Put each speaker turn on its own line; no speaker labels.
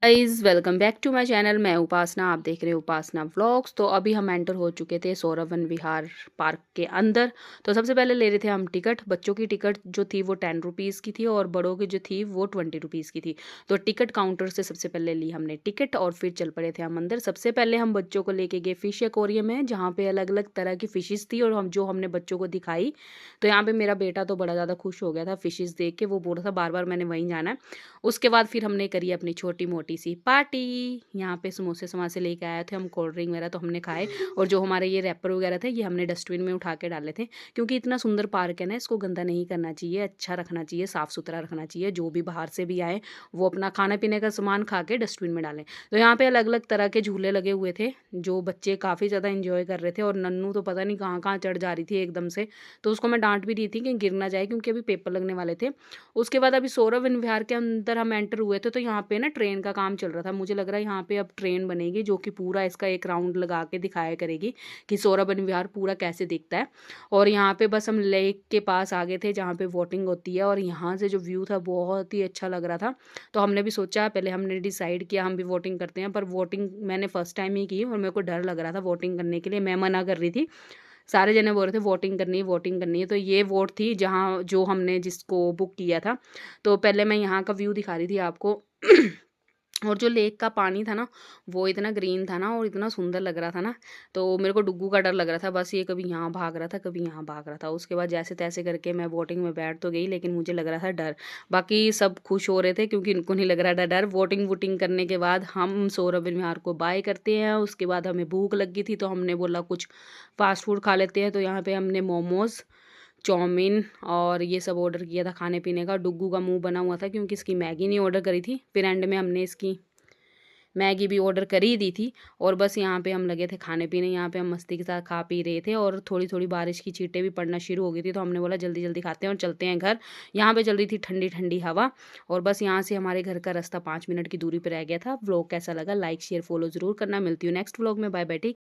Guys welcome back to my channel. मैं उपासना, आप देख रहे हो उपासना व्लॉग्स। तो अभी हम एंटर हो चुके थे सौरभ वन विहार पार्क के अंदर। तो सबसे पहले ले रहे थे हम टिकट। बच्चों की टिकट जो थी वो 10 रुपीज़ की थी और बड़ों की जो थी वो 20 रुपीज़ की थी। तो टिकट काउंटर से सबसे पहले ली हमने टिकट और फिर चल पड़े थे हम अंदर। सबसे पहले हम बच्चों को लेके गए फिश एक्वेरियम में, जहाँ पे अलग अलग तरह की फिशेज़ थी और हम जो हमने बच्चों को दिखाई। तो यहाँ पे मेरा बेटा तो बड़ा ज़्यादा खुश हो गया था फिशेज़ देख के। वो बोल रहा था बार बार मैंने वहीं जाना है। उसके बाद फिर हमने करी अपनी छोटी मोटी सी पार्टी। यहाँ पे समोसे समासे लेके आए थे हम, कोल्ड ड्रिंक वगैरह तो हमने खाए। और जो हमारे ये रैपर वगैरह थे ये हमने डस्टबिन में उठा के डाले थे, क्योंकि इतना सुंदर पार्क है ना, इसको गंदा नहीं करना चाहिए, अच्छा रखना चाहिए, साफ़ सुथरा रखना चाहिए। जो भी बाहर से भी आए वो अपना खाने पीने का सामान खा के डस्टबिन में डालें। तो यहाँ पे अलग अलग तरह के झूले लगे हुए थे जो बच्चे काफ़ी ज़्यादा इंजॉय कर रहे थे। और नन्नू तो पता नहीं कहाँ कहाँ चढ़ जा रही थी एकदम से। तो उसको मैं डांट भी दी थी कि गिर ना जाए, क्योंकि अभी पेपर लगने वाले थे। उसके बाद अभी सौरभ वन विहार के अंदर हम एंटर हुए थे, तो यहाँ पे ना ट्रेन का काम चल रहा था। मुझे लग रहा है यहाँ पे अब ट्रेन बनेगी जो कि पूरा इसका एक राउंड लगा के दिखाया करेगी कि सौरभ वन विहार पूरा कैसे दिखता है। और यहाँ पे बस हम लेक के पास आ गए थे जहाँ पे वोटिंग होती है, और यहाँ से जो व्यू था बहुत ही अच्छा लग रहा था। तो हमने भी सोचा, पहले हमने डिसाइड किया हम भी वोटिंग करते हैं, पर वोटिंग मैंने फर्स्ट टाइम ही की और मेरे को डर लग रहा था वोटिंग करने के लिए। मैं मना कर रही थी, सारे जने बोल रहे थे वोटिंग करनी है वोटिंग करनी है। तो ये वोट थी जहाँ जो हमने जिसको बुक किया था। तो पहले मैं यहाँ का व्यू दिखा रही थी आपको। और जो लेक का पानी था ना, वो इतना ग्रीन था ना और इतना सुंदर लग रहा था ना। तो मेरे को डुग्गू का डर लग रहा था, बस ये कभी यहाँ भाग रहा था कभी यहाँ भाग रहा था। उसके बाद जैसे तैसे करके मैं वोटिंग में बैठ तो गई, लेकिन मुझे लग रहा था डर। बाकी सब खुश हो रहे थे क्योंकि इनको नहीं लग रहा था डर। वोटिंग वोटिंग करने के बाद हम सौरभ विहार को बाय करते हैं। उसके बाद हमें भूख लगी थी तो हमने बोला कुछ फास्ट फूड खा लेते हैं। तो यहाँ पे हमने मोमोज़, चाउमीन और ये सब ऑर्डर किया था खाने पीने का। डुग्गू का मुंह बना हुआ था क्योंकि इसकी मैगी नहीं ऑर्डर करी थी। फिर एंड में हमने इसकी मैगी भी ऑर्डर कर ही दी थी। और बस यहाँ पे हम लगे थे खाने पीने। यहाँ पे हम मस्ती के साथ खा पी रहे थे और थोड़ी थोड़ी बारिश की छींटें भी पड़ना शुरू हो गई थी। तो हमने बोला जल्दी जल्दी खाते हैं और चलते हैं घर। यहाँ पे चल रही थी ठंडी ठंडी हवा। और बस यहाँ से हमारे घर का रास्ता 5 मिनट की दूरी पर रह गया था। व्लॉग कैसा लगा लाइक शेयर फॉलो ज़रूर करना। मिलती हूँ नेक्स्ट व्लॉग में। Bye bye.